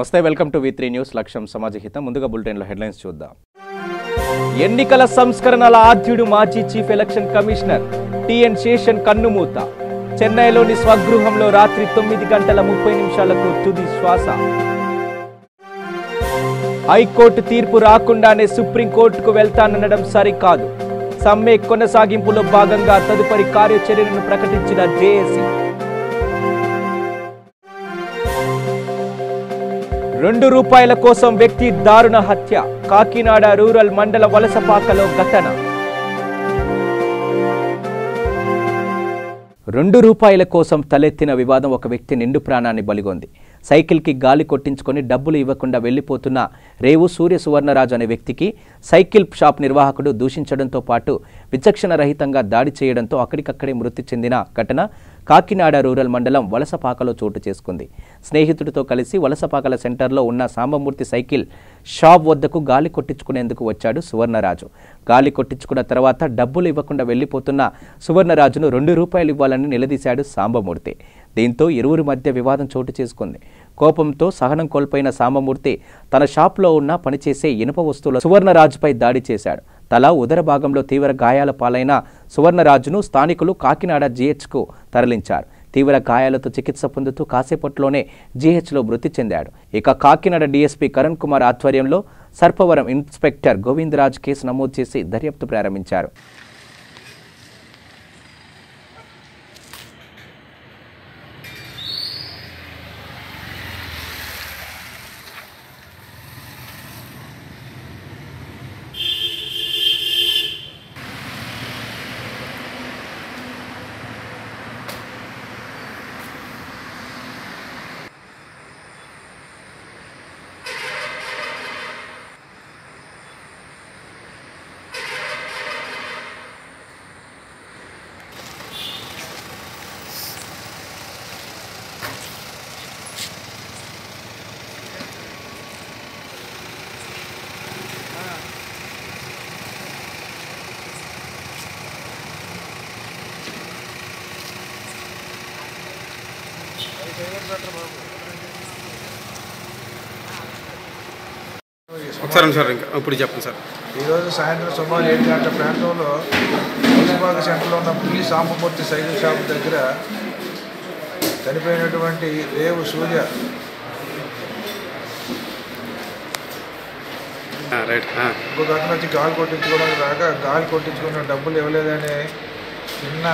నమస్తే, welcome to V3 news. లక్ష్యం సమాజహితం. ముందుగా బులెటిన్లో హెడ్లైన్స్ చూద్దాం. ఎన్నికల సంస్కరణల ఆద్యుడు మాజీ chief election commissioner TN Seshan కన్నుమూత. చెన్నైలోని స్వగృహంలో రాత్రి 9:30 తుది శ్వాస. హైకోర్టు తీర్పు రాకుండానే సుప్రీంకోర్టుకు వెళ్తాననడం సరికాదు. సమ్మె కొనసాగింపులో భాగంగా తదుపరి కార్యాచరణను ప్రకటించిన జేఏసీ. ₹2 కోసం వ్యక్తి దారుణ హత్య. కాకినాడ రూరల్ మండల వలసపాకలో ఘటన. ₹2 కోసం తలెత్తిన వివాదం ఒక వ్యక్తి నిండు ప్రాణాన్ని బలిగొంది. సైకిల్కి గాలి కొట్టించుకొని డబ్బులు ఇవ్వకుండా వెళ్లిపోతున్న రేవు సూర్య సువర్ణరాజు అనే వ్యక్తికి సైకిల్ షాప్ నిర్వాహకుడు దూషించడంతో పాటు విచక్షణ రహితంగా దాడి చేయడంతో అక్కడికక్కడే మృతి చెందిన ఘటన కాకినాడ రూరల్ మండలం వలసపాకలో చోటు చేసుకుంది. స్నేహితుడితో కలిసి వలసపాకల సెంటర్లో ఉన్న సాంబమూర్తి సైకిల్ షాప్ వద్దకు గాలి కొట్టించుకునేందుకు వచ్చాడు సువర్ణరాజు. గాలి కొట్టించుకున్న తర్వాత డబ్బులు ఇవ్వకుండా వెళ్లిపోతున్న సువర్ణరాజును ₹2 ఇవ్వాలని నిలదీశాడు సాంబమూర్తి. దీంతో ఇరువురి మధ్య వివాదం చోటు చేసుకుంది. కోపంతో సహనం కోల్పోయిన సాంబమూర్తి తన షాప్లో ఉన్న పనిచేసే ఇనుప వస్తువుల సువర్ణరాజుపై దాడి చేశాడు. తల ఉదర భాగంలో తీవ్ర గాయాల పాలైన సువర్ణరాజును స్థానికులు కాకినాడ జీహెచ్కు తరలించారు. తీవ్ర గాయాలతో చికిత్స పొందుతూ కాసేపట్లోనే జీహెచ్లో మృతి చెందాడు. ఇక కాకినాడ డీఎస్పీ కరణ్ కుమార్ ఆధ్వర్యంలో సర్పవరం ఇన్స్పెక్టర్ గోవిందరాజ్ కేసు నమోదు చేసి దర్యాప్తు ప్రారంభించారు. ఇప్పుడు చెప్పండి సార్. ఈరోజు సాయంత్రం సుమారు 7 గంటల ప్రాంతంలో వలసపాక సెంటర్లో ఉన్న పులి సాంబమూర్తి సైకిల్ షాప్ దగ్గర చనిపోయినటువంటి రేవు సూర్య ఇంకొక అతను వచ్చి గాలి కొట్టించుకోవడానికి రాక గాలి కొట్టించుకున్న డబ్బులు ఇవ్వలేదని చిన్న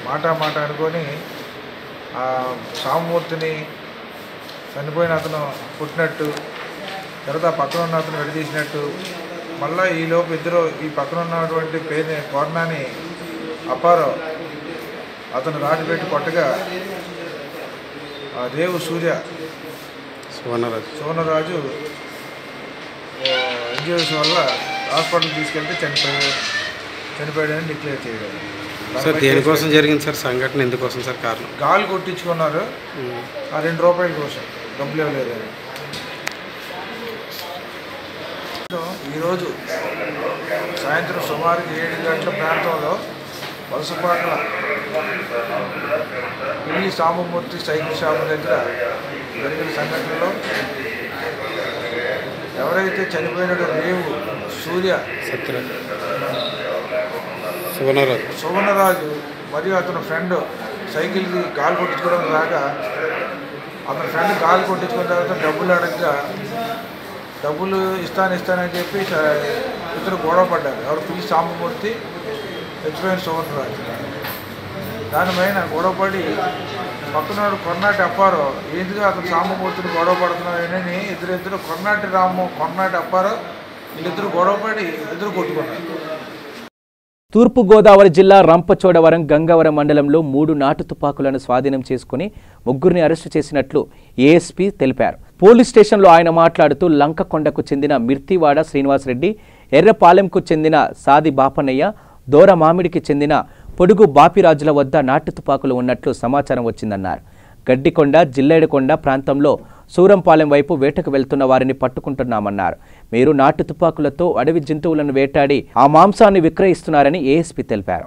మాట అనుకొని ఆ సాంబమూర్తిని చనిపోయిన అతను పుట్టినట్టు, తర్వాత పక్కన ఉన్న అతను విడదీసినట్టు, మళ్ళీ ఈలోపు ఇద్దరు ఈ పక్కన ఉన్నటువంటి పేరు కోర్నాని అప్పారావు అతను రాజు పెట్టి కొట్టగా రేవు సూర్య సువర్ణరాజు ఇంజరీస్ వల్ల హాస్పిటల్కి తీసుకెళ్తే చనిపోయాడని డిక్లేర్ చేయడం. సార్ దేనికోసం జరిగింది సార్ సంఘటన? ఎందుకోసం సార్ కారణం? గాలి కొట్టించుకున్నారు. ఆ ₹2 కోసం డబ్బులు ఇవ్వలేదని. ఈరోజు సాయంత్రం సుమారు 7 గంటల ప్రాంతంలో వలసపాక పులి సాంబమూర్తి సైకిల్ షాప్ దగ్గర జరిగిన సంఘటనలో ఎవరైతే చనిపోయిన రేవు సూర్య సువర్ణరాజు మరియు అతని ఫ్రెండ్ సైకిల్కి గాలి కొట్టించుకోవడానికి రాగా అతని ఫ్రెండ్ గాలి కొట్టించుకున్న తర్వాత డబ్బులు అడగగా డబ్బులు ఇస్తానని చెప్పి ఇద్దరు గొడవ పడ్డారు. ఎవరు? పులి సాంబమూర్తి, చచ్చిపోయిన సువర్ణరాజు. దానిపైన గొడవపడి పక్కనాడు కొర్నాటి అప్పారావు ఎందుకు అతను సాంబమూర్తిని గొడవ పడుతున్నారని ఇద్దరు కొర్నాటి అప్పారావు వీళ్ళిద్దరు గొడవపడి ఇద్దరు కొట్టుకున్నారు. తూర్పుగోదావరి జిల్లా రంపచోడవరం గంగవరం మండలంలో 3 నాటు తుపాకులను స్వాధీనం చేసుకుని 3 అరెస్టు చేసినట్లు ఏఎస్పీ తెలిపారు. పోలీస్ స్టేషన్లో ఆయన మాట్లాడుతూ లంకకొండకు చెందిన మిర్తివాడ శ్రీనివాసరెడ్డి, ఎర్రపాలెంకు చెందిన సాది బాపన్నయ్య, దోర మామిడికి చెందిన పొడుగు బాపిరాజుల వద్ద నాటు తుపాకులు ఉన్నట్లు సమాచారం వచ్చిందన్నారు. గడ్డికొండ, జిల్లేడుకొండ ప్రాంతంలో సూరంపాలెం వైపు వేటకు వెళ్తున్న వారిని పట్టుకుంటున్నామన్నారు. మీరు నాటు తుపాకులతో అడవి జంతువులను వేటాడి ఆ మాంసాన్ని విక్రయిస్తున్నారని ఏఎస్పీ తెలిపారు.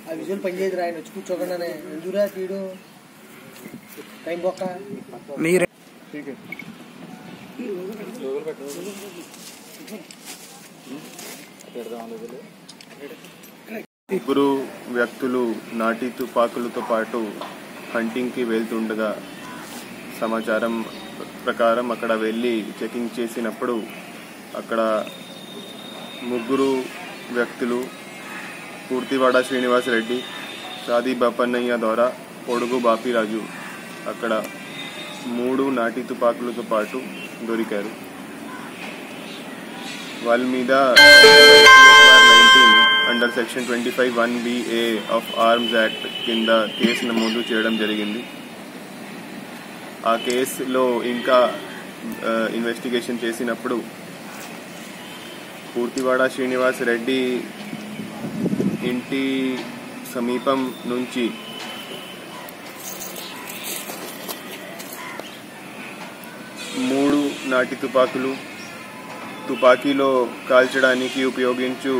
ఆ విజువల్ పని చేయదు ఆయన వచ్చి కూర్చోకుండా ఎందుకురా తీయడం టైం బొక్క ముగ్గురు వ్యక్తులు నాటి తుపాకులతో పాటు హంటింగ్కి వెళ్తుండగా సమాచారం ప్రకారం అక్కడ వెళ్ళి చెకింగ్ చేసినప్పుడు అక్కడ ముగ్గురు వ్యక్తులు పూర్తివాడ శ్రీనివాస్ రెడ్డి, షాదీ బాపన్నయ్య ద్వారా పొడుగు బాపిరాజు అక్కడ 3 నాటి తుపాకులతో పాటు దొరికారు. వాళ్ళ మీద under section 25(1)(b)(a) of arms act కింద కేసు నమోదు చేయడం జరిగింది. ఆ కేసులో ఇంకా ఇన్వెస్టిగేషన్ చేసినప్పుడు పూర్తివాడ శ్రీనివాస్ రెడ్డి ఇంటి సమీపం నుంచి 3 నాటి తుపాకులు, తుపాకీలో కాల్చడానికి ఉపయోగించు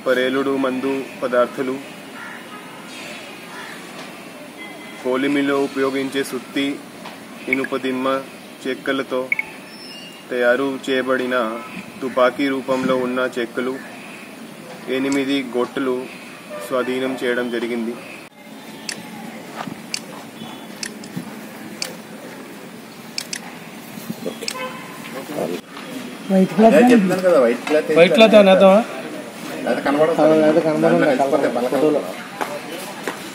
పరేలుడు మందు పదార్థాలు, కోలిమిలో ఉపయోగించే సుత్తి, ఇనుపదిమ్మ చెక్కలతో తయారు చేయబడిన తుపాకీ రూపంలో ఉన్న చెక్కలు 8 గొట్టలు స్వాధీనం చేయడం జరిగింది.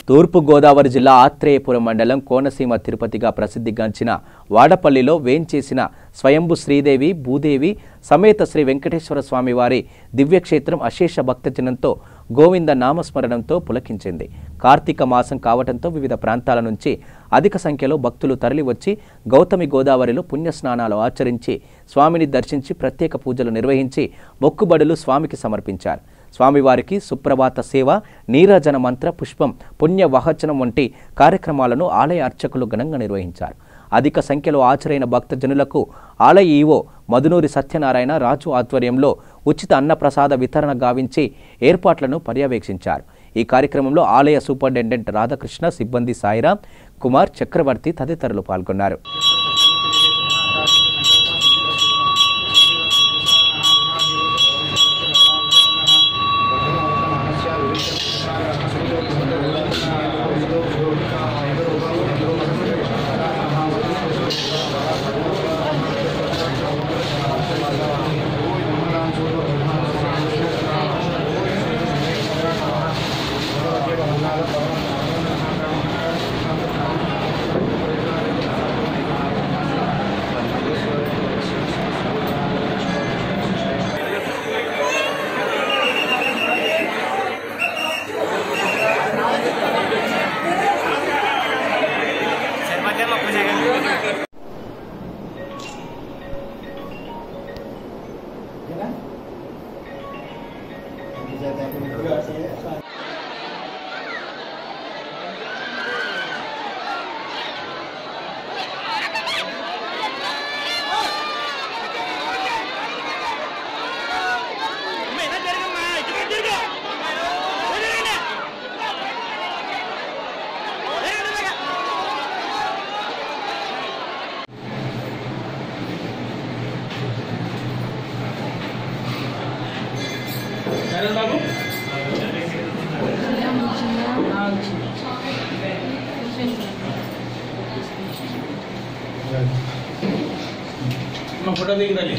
తూర్పు గోదావరి జిల్లా ఆత్రేయపురం మండలం కోనసీమ తిరుపతిగా ప్రసిద్ధిగాంచిన వాడపల్లిలో వేంచేసిన స్వయంభు శ్రీదేవి భూదేవి సమేత శ్రీ వెంకటేశ్వర స్వామి వారి దివ్యక్షేత్రం అశేష భక్తజనంతో గోవింద నామస్మరణంతో పులకించింది. కార్తీక మాసం కావడంతో వివిధ ప్రాంతాల నుంచి అధిక సంఖ్యలో భక్తులు తరలివచ్చి గౌతమి గోదావరిలో పుణ్యస్నానాలు ఆచరించి స్వామిని దర్శించి ప్రత్యేక పూజలు నిర్వహించి మొక్కుబడులు స్వామికి సమర్పించారు. స్వామివారికి సుప్రభాత సేవ, నీరాజన మంత్ర పుష్పం, పుణ్య వహచనం వంటి కార్యక్రమాలను ఆలయ అర్చకులు ఘనంగా నిర్వహించారు. అధిక సంఖ్యలో హాజరైన భక్తజనులకు ఆలయ ఈవో మధునూరి సత్యనారాయణ రాజు ఆధ్వర్యంలో ఉచిత అన్నప్రసాద వితరణ గావించి ఏర్పాట్లను పర్యవేక్షించారు. ఈ కార్యక్రమంలో ఆలయ సూపరింటెండెంట్ రాధాకృష్ణ, సిబ్బంది సాయిరాం, కుమార్, చక్రవర్తి తదితరులు పాల్గొన్నారు. फोटो दिख रही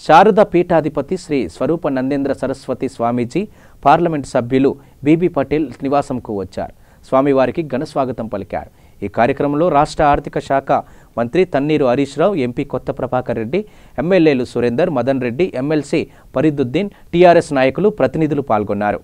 శారద పీఠాధిపతి శ్రీ స్వరూప నందేంద్ర సరస్వతి స్వామీజీ పార్లమెంట్ సభ్యులు బీబీ పటేల్ నివాసంకు వచ్చారు. స్వామివారికి ఘన స్వాగతం పలికారు. ఈ కార్యక్రమంలో రాష్ట్ర ఆర్థిక శాఖ మంత్రి తన్నీరు హరీష్ రావు, ఎంపీ కొత్త ప్రభాకర్ రెడ్డి, ఎమ్మెల్యేలు సురేందర్, మదన్ రెడ్డి, ఎమ్మెల్సీ ఫరీదుద్దీన్, టీఆర్ఎస్ నాయకులు, ప్రతినిధులు పాల్గొన్నారు.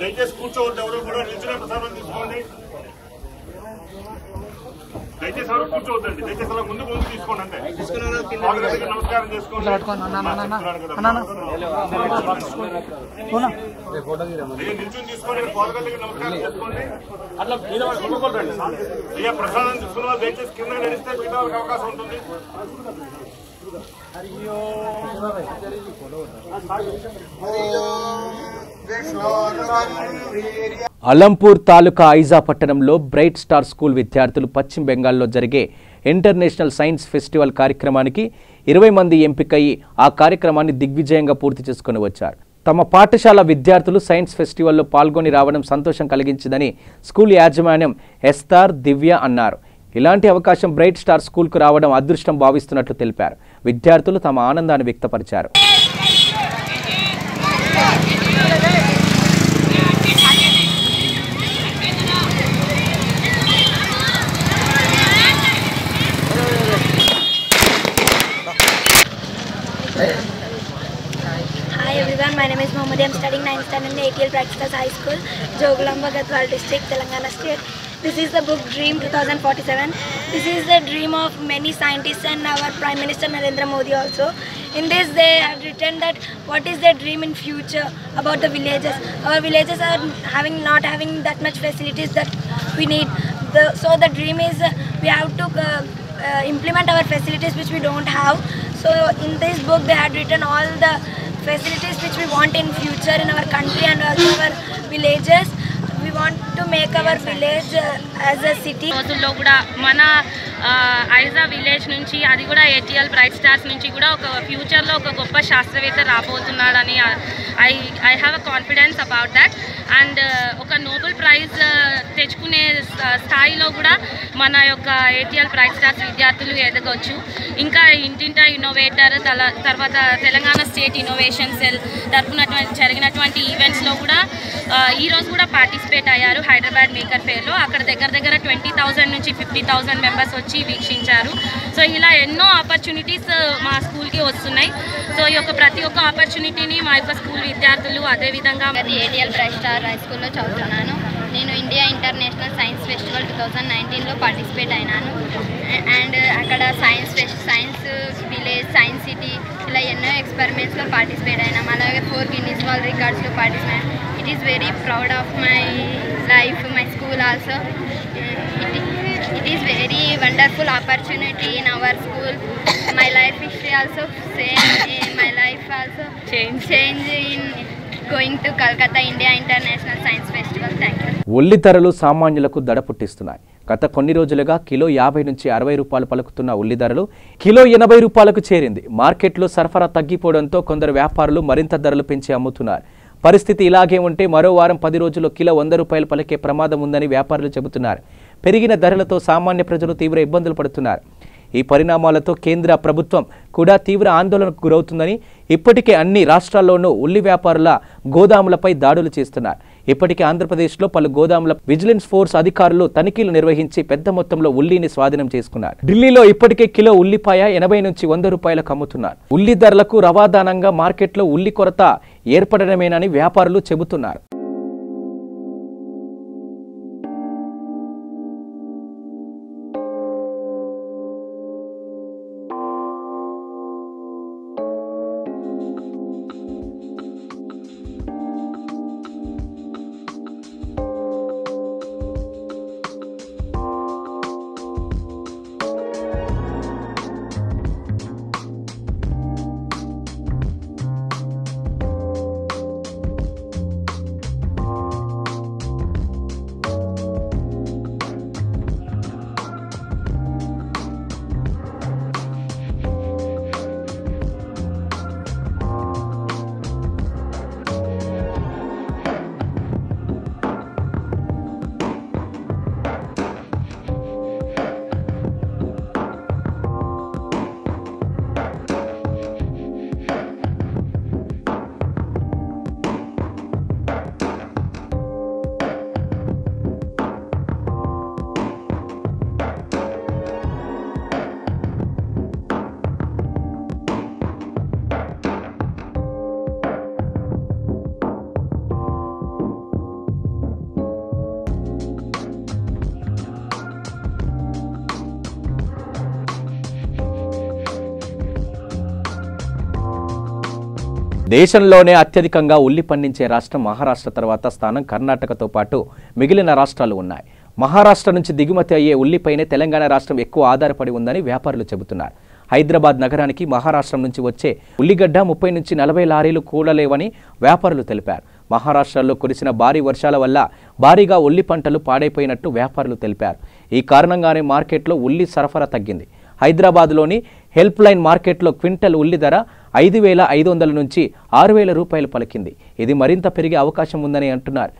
దయచేసి కూర్చోవద్దు, ఎవరు కూడా నిల్చునే ప్రసాదం తీసుకోండి. దయచేసి ఎవరు కూర్చోవద్దండి, దయచేసి అలా ముందు తీసుకోండి. అంతే నమస్కారం చేసుకోండి. నిల్చుని తీసుకోండి, పాదగల్లకి నమస్కారం చేసుకోండి. అట్లా మీద అయ్యా ప్రసాదం తీసుకున్న వాళ్ళు దయచేసి కింద నడిస్తే మిగతా వాళ్ళకి అవకాశం ఉంటుంది. అలంపూర్ తాలూకా ఐజా పట్టణంలో బ్రైట్ స్టార్ స్కూల్ విద్యార్థులు పశ్చిమ బెంగాల్లో జరిగే ఇంటర్నేషనల్ సైన్స్ ఫెస్టివల్ కార్యక్రమానికి 20 మంది ఎంపికయ్యి ఆ కార్యక్రమాన్ని దిగ్విజయంగా పూర్తి చేసుకుని వచ్చారు. తమ పాఠశాల విద్యార్థులు సైన్స్ ఫెస్టివల్లో పాల్గొని రావడం సంతోషం కలిగించిందని స్కూల్ యాజమాన్యం ఎస్తార్, దివ్య అన్నారు. ఇలాంటి అవకాశం బ్రైట్ స్టార్ స్కూల్కు రావడం అదృష్టం భావిస్తున్నట్లు తెలిపారు. విద్యార్థులు తమ ఆనందాన్ని వ్యక్తపరిచారు. Hi everyone, my name is Mohammed. I am studying 9th standard in ATL Practical High School, Jogulamba, Gadwal district, Telangana state. This is the book Dream 2047. This is the dream of many scientists and our Prime Minister Narendra Modi also. In this they have written that what is their dream in future about the villages. Our villages are not having that much facilities that we need. So the dream is we have to implement our facilities which we don't have. So in this book they had written all the facilities which we want in future in our country and also our villages. We want to make our village as a city. రోజుల్లో కూడా మన Aiza village నుంచి అది కూడా ATL bright stars నుంచి కూడా ఒక ఫ్యూచర్లో ఒక గొప్ప శాస్త్రవేత్త రాబోతున్నాడని I have a confidence about that. And ఒక నోబెల్ ప్రైజ్ తెచ్చుకునే స్థాయిలో కూడా మన యొక్క ఏటీఎల్ బ్రైట్ స్టార్స్ విద్యార్థులు ఎదగవచ్చు. ఇంకా ఇంటింటా ఇన్నోవేటర్ తర్వాత తెలంగాణ స్టేట్ ఇన్నోవేషన్ సెల్ తరఫున జరిగినటువంటి ఈవెంట్స్లో కూడా ఈరోజు కూడా పార్టిసిపేట్ అయ్యారు. హైదరాబాద్ మేకర్ ఫేర్లో అక్కడ దగ్గర 20,000 నుంచి 50,000 మెంబర్స్ వచ్చి వీక్షించారు. సో ఇలా ఎన్నో ఆపర్చునిటీస్ మా స్కూల్కి వస్తున్నాయి. సో ఈ యొక్క ప్రతి ఒక్క ఆపర్చునిటీని మా యొక్క స్కూల్ విద్యార్థులు అదేవిధంగా ఏటీఎల్ బ్రైట్ స్టార్ హై స్కూల్లో చదువుతున్నాను. నేను ఇండియా ఇంటర్నేషనల్ సైన్స్ ఫెస్టివల్ 2019లో పార్టిసిపేట్ అయినాను. అండ్ అక్కడ సైన్స్ విలేజ్, సైన్స్ సిటీ ఇలా ఎన్నో ఎక్స్పెరిమెంట్స్లో పార్టిసిపేట్ అయినాం. అలాగే 4 గిన్నీస్ వరల్డ్ రికార్డ్స్లో participate. It is very proud of my life, my school also. It is very wonderful opportunity in our school. My life history also same. In my life also change in going to Kolkata India International Science Festival. Thank you. ఉల్లి ధరలు సామాన్యులకు దడ పుట్టిస్తున్నాయి. గత కొన్ని రోజులుగా kilo 50 నుంచి 60 రూపాయలు పలుకుతున్న ఉల్లి ధరలు కిలో 80 రూపాయలకు చేరింది. మార్కెట్లో సరఫరా తగ్గిపోవడంతో కొందరు వ్యాపారులు మరింత ధరలు పెంచి అమ్ముతున్నారు. పరిస్థితి ఇలాగే ఉంటే మరో వారం 10 రోజుల్లో కిలో 100 రూపాయలు పలికే ప్రమాదం ఉందని వ్యాపారులు చెబుతున్నారు. పెరిగిన ధరలతో సామాన్య ప్రజలు తీవ్ర ఇబ్బందులు పడుతున్నారు. ఈ పరిణామాలతో కేంద్ర ప్రభుత్వం కూడా తీవ్ర ఆందోళనకు గురవుతుందని ఇప్పటికే అన్ని రాష్ట్రాల్లోనూ ఉల్లి వ్యాపారుల గోదాములపై దాడులు చేస్తున్నారు. ఇప్పటికే ఆంధ్రప్రదేశ్లో పలు గోదాముల విజిలెన్స్ ఫోర్స్ అధికారులు తనిఖీలు నిర్వహించి పెద్ద మొత్తంలో ఉల్లిని స్వాధీనం చేసుకున్నారు. ఢిల్లీలో ఇప్పటికే కిలో ఉల్లిపాయ 80 నుంచి 100 రూపాయలకు అమ్ముతున్నారు. ఉల్లి ధరలకు రవాదానంగా మార్కెట్లో ఉల్లి కొరత ఏర్పడడమేనని వ్యాపారులు చెబుతున్నారు. దేశంలోనే అత్యధికంగా ఉల్లి పండించే రాష్ట్రం మహారాష్ట్ర తర్వాత స్థానం కర్ణాటకతో పాటు మిగిలిన రాష్ట్రాలు ఉన్నాయి. మహారాష్ట్ర నుంచి దిగుమతి అయ్యే ఉల్లిపైనే తెలంగాణ రాష్ట్రం ఎక్కువ ఆధారపడి ఉందని వ్యాపారులు చెబుతున్నారు. హైదరాబాద్ నగరానికి మహారాష్ట్ర నుంచి వచ్చే ఉల్లిగడ్డ 30 నుంచి 40 లారీలు కూడలేవని వ్యాపారులు తెలిపారు. మహారాష్ట్రలో కురిసిన భారీ వర్షాల వల్ల భారీగా ఉల్లి పంటలు పాడైపోయినట్టు వ్యాపారులు తెలిపారు. ఈ కారణంగానే మార్కెట్లో ఉల్లి సరఫరా తగ్గింది. హైదరాబాద్లోని హెల్ప్ లైన్ మార్కెట్లో క్వింటల్ ఉల్లి ధర 5,500 నుంచి 6,000 రూపాయలు పలికింది. ఇది మరింత పెరిగే అవకాశం ఉందని అంటున్నారు.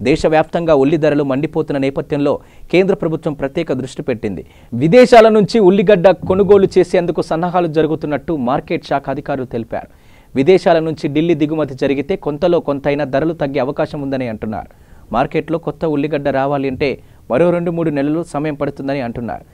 దేశవ్యాప్తంగా ఉల్లి ధరలు మండిపోతున్న నేపథ్యంలో కేంద్ర ప్రభుత్వం ప్రత్యేక దృష్టి పెట్టింది. విదేశాల నుంచి ఉల్లిగడ్డ కొనుగోలు చేసేందుకు సన్నాహాలు జరుగుతున్నట్టు మార్కెట్ శాఖ అధికారులు తెలిపారు. విదేశాల నుంచి ఢిల్లీ దిగుమతి జరిగితే కొంతలో కొంతైనా ధరలు తగ్గే అవకాశం ఉందని అంటున్నారు. మార్కెట్లో కొత్త ఉల్లిగడ్డ రావాలి అంటే మరో 2-3 నెలలు సమయం పడుతుందని అంటున్నారు.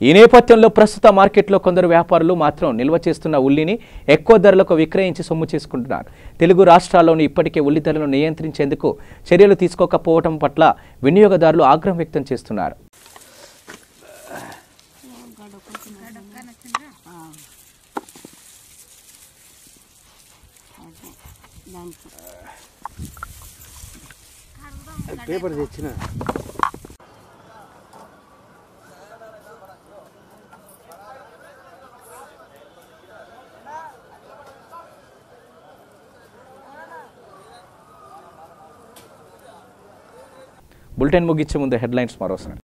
ఈ నేపథ్యంలో ప్రస్తుత మార్కెట్లో కొందరు వ్యాపారులు మాత్రం నిల్వ చేస్తున్న ఉల్లిని ఎక్కువ ధరలకు విక్రయించి సొమ్ము చేసుకుంటున్నారు. తెలుగు రాష్ట్రాల్లోని ఇప్పటికే ఉల్లి ధరలను నియంత్రించేందుకు చర్యలు తీసుకోకపోవడం పట్ల వినియోగదారులు ఆగ్రహం వ్యక్తం చేస్తున్నారు. పేపర్ తెచ్చిన బులెటిన్ ముగించే ముందు హెడ్లైన్స్ మరోసారి.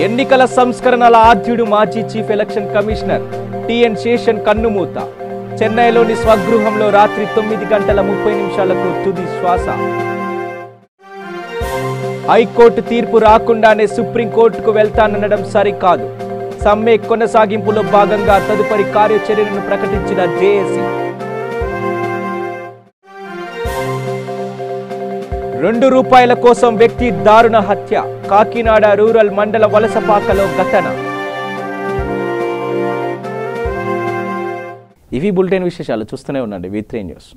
ఎన్నికల సంస్కరణల ఆద్యుడు మాజీ chief election commissioner TN Seshan కన్నుమూత. చెన్నైలోని స్వగృహంలో రాత్రి 9:30 తుది శ్వాస. హైకోర్టు తీర్పు రాకుండానే సుప్రీంకోర్టుకు వెళ్తాననడం సరికాదు. సమ్మె కొనసాగింపులో భాగంగా తదుపరి కార్యాచరణను ప్రకటించిన జేఏసీ. ₹2 కోసం వ్యక్తి దారుణ హత్య. కాకినాడ రూరల్ మండల వలసపాకలో ఘటన. ఇవి బులెటిన్ విశేషాలు. చూస్తూనే ఉండండి V3 న్యూస్.